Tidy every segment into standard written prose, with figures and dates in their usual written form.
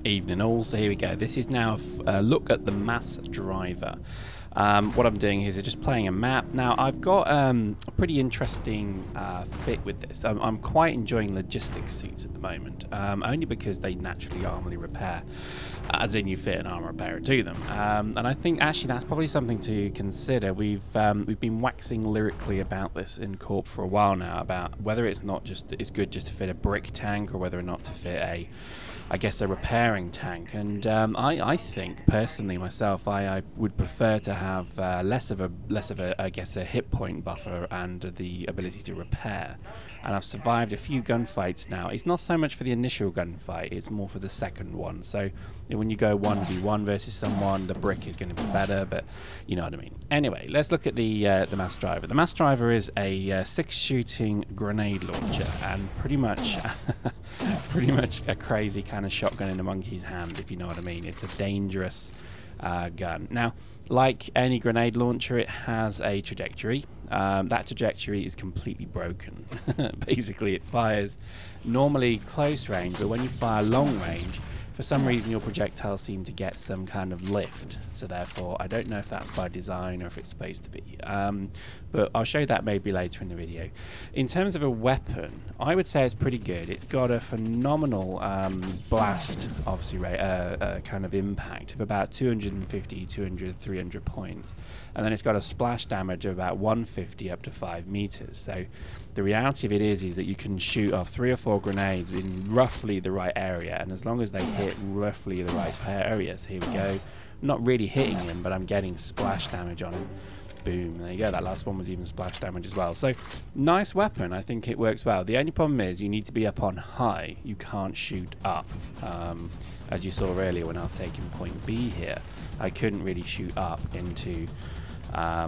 Evening all, so here we go. This is now a look at the mass driver. What I'm doing is just playing a map. Now I've got a pretty interesting fit with this. I'm quite enjoying logistics suits at the moment, only because they naturally armorly repair, as in you fit an armor repairer to them. And I think actually that's probably something to consider. We've been waxing lyrically about this in Corp for a while now, about whether it's good just to fit a brick tank or whether or not to fit a, I guess, a repairing tank. And I think personally myself, I would prefer to have less of a I guess a hit point buffer and the ability to repair. And I've survived a few gunfights now. It's not so much for the initial gunfight, it's more for the second one. So when you go 1v1 versus someone, the brick is going to be better, but you know what I mean. Anyway, let's look at the mass driver. The mass driver is a 6-shooting grenade launcher, and pretty much a crazy kind of shotgun in a monkey's hand, if you know what I mean. It's a dangerous gun. Now, like any grenade launcher, it has a trajectory. That trajectory is completely broken. Basically, it fires normally close range, but when you fire long range, for some reason your projectiles seem to get some kind of lift. So therefore, I don't know if that's by design or if it's supposed to be. But I'll show that maybe later in the video. In terms of a weapon, I would say it's pretty good. It's got a phenomenal blast, obviously, kind of impact of about 250, 200, 300 points. And then it's got a splash damage of about 150 up to 5 meters. So the reality of it is that you can shoot off 3 or 4 grenades in roughly the right area, and as long as they hit roughly the right areas, here we go. Not really hitting him, but I'm getting splash damage on him. Boom, there you go. That last one was even splash damage as well. So nice weapon. I think it works well. The only problem is you need to be up on high. You can't shoot up. As you saw earlier when I was taking point B here, I couldn't really shoot up into I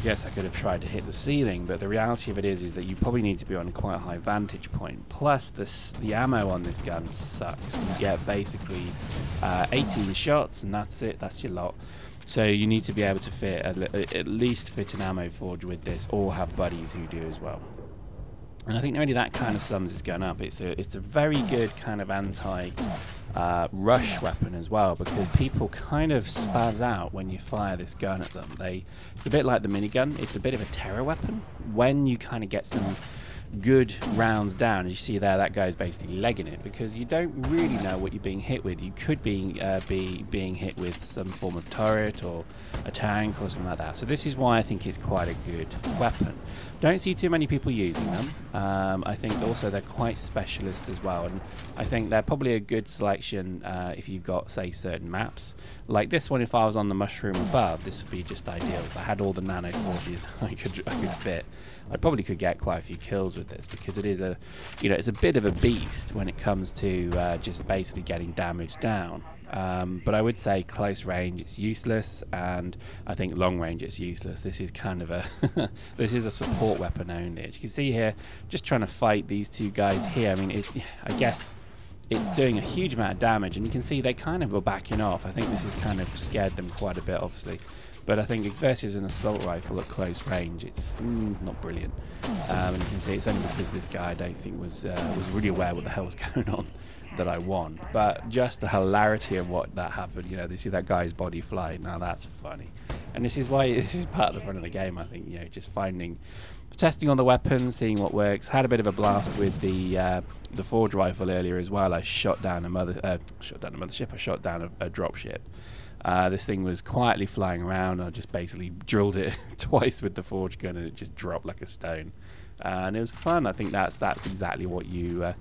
guess I could have tried to hit the ceiling, but the reality of it is that you probably need to be on quite a high vantage point. Plus, the ammo on this gun sucks. You get basically 18 shots, and that's it. That's your lot. So you need to be able to fit at least fit an ammo forge with this, or have buddies who do as well. And I think really that kind of sums this gun up. It's a very good kind of anti-rush weapon as well, because people kind of spaz out when you fire this gun at them. It's a bit like the minigun. It's a bit of a terror weapon. When you kind of get some good rounds down, as you see there, that guy's basically legging it, because you don't really know what you're being hit with. You could be being hit with some form of turret or a tank or something like that. So this is why I think it's quite a good weapon. Don't see too many people using them. I think also they're quite specialist as well, and I think they're probably a good selection if you've got, say, certain maps. Like this one, if I was on the mushroom above, this would be just ideal. If I had all the nano forges I could fit, I probably could get quite a few kills with this, because it is it's a bit of a beast when it comes to just basically getting damage down. But I would say close range it's useless, and I think long range it's useless. This is kind of a this is a support weapon only. As you can see here, just trying to fight these two guys here. I mean, I guess it's doing a huge amount of damage, and you can see they kind of were backing off. I think this has kind of scared them quite a bit, obviously. But I think versus an assault rifle at close range, it's not brilliant. And you can see it's only because this guy, I don't think, was really aware what the hell was going on that I won. But just the hilarity of what that happened, you see that guy's body fly. Now that's funny. And this is why this is part of the fun of the game, I think. Just testing on the weapons, seeing what works. Had a bit of a blast with the forge rifle earlier as well. I shot down a mothership. I shot down a dropship. This thing was quietly flying around. I just basically drilled it twice with the forge gun, and it just dropped like a stone. And it was fun. I think that's exactly what you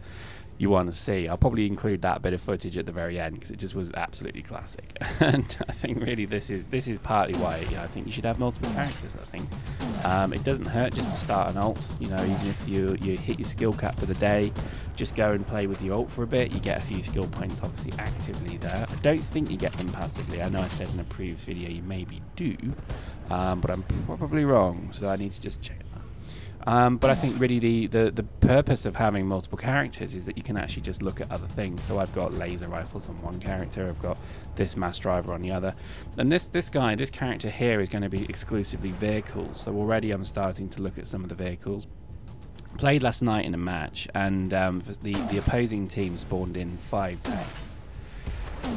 want to see. I'll probably include that bit of footage at the very end, because it just was absolutely classic. And I think really this is partly why I think you should have multiple characters. I think it doesn't hurt just to start an ult. Even if you hit your skill cap for the day, just go and play with your ult for a bit. You get a few skill points obviously actively there. I don't think you get them passively. I know I said in a previous video you maybe do, but I'm probably wrong, so I need to just check that. But I think really the purpose of having multiple characters is that you can actually just look at other things. So I've got laser rifles on one character, I've got this mass driver on the other, and this character here is going to be exclusively vehicles. So already I'm starting to look at some of the vehicles. Played last night in a match, and the opposing team spawned in 5 tanks.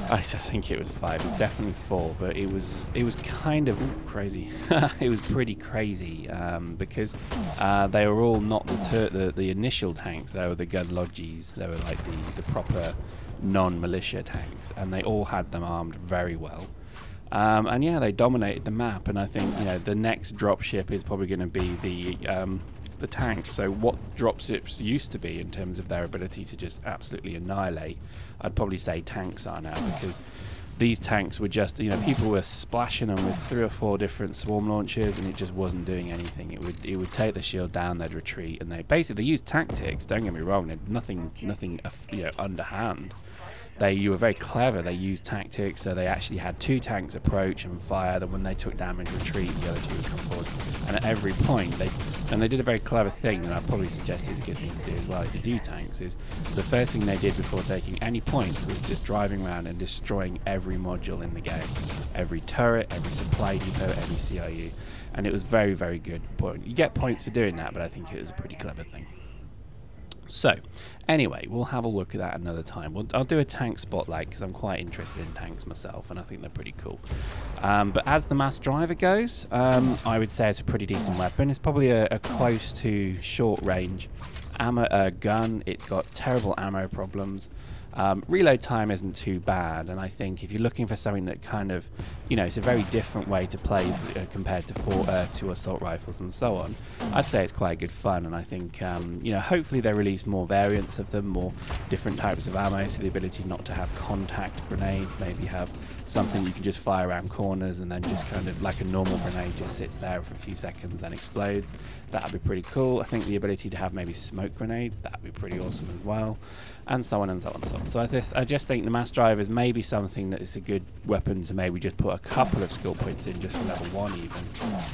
I think it was 5. It was definitely 4, but it was kind of crazy. It was pretty crazy because they were all not the initial tanks. They were the gun lodges. They were like the proper non-militia tanks, and they all had them armed very well. And yeah, they dominated the map. And I think the next dropship is probably going to be the tank. So what dropships used to be in terms of their ability to just absolutely annihilate, I'd probably say tanks are now, because these tanks were just, people were splashing them with 3 or 4 different swarm launchers, and it just wasn't doing anything. It would take the shield down, they'd retreat, and they basically used tactics. Don't get me wrong, they'd nothing underhand. You were very clever. They used tactics, so they actually had 2 tanks approach and fire. Then when they took damage, retreat, the other 2 would come forward. And at every point, they did a very clever thing, and I'd probably suggest is a good thing to do as well if you do tanks, is the first thing they did before taking any points was just driving around and destroying every module in the game. Every turret, every supply depot, every CIU. And it was very, very good. You get points for doing that, but I think it was a pretty clever thing. So, anyway, we'll have a look at that another time. I'll do a tank spotlight because I'm quite interested in tanks myself, and I think they're pretty cool. But as the mass driver goes, I would say it's a pretty decent weapon. It's probably a close to short range gun. It's got terrible ammo problems. Reload time isn't too bad, and I think if you're looking for something that kind of, it's a very different way to play compared to assault rifles and so on, I'd say it's quite good fun. And I think, hopefully they release more variants of them, more different types of ammo, so the ability not to have contact grenades, maybe have something you can just fire around corners and then just kind of like a normal grenade just sits there for a few seconds then explodes. That'd be pretty cool. I think the ability to have maybe smoke grenades, that'd be pretty awesome as well, and so on and so on and so on. So I just think the mass drivers may be something that is a good weapon to maybe just put a couple of skill points in just for level 1 even,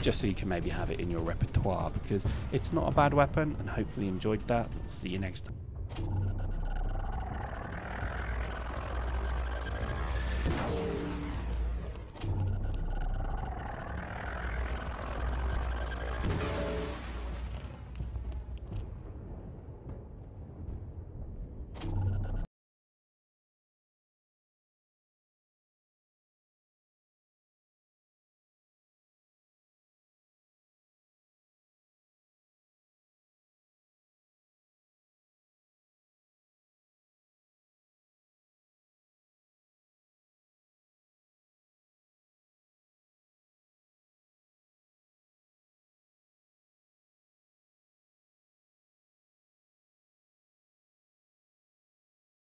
just so you can maybe have it in your repertoire, because it's not a bad weapon, and hopefully you enjoyed that. See you next time.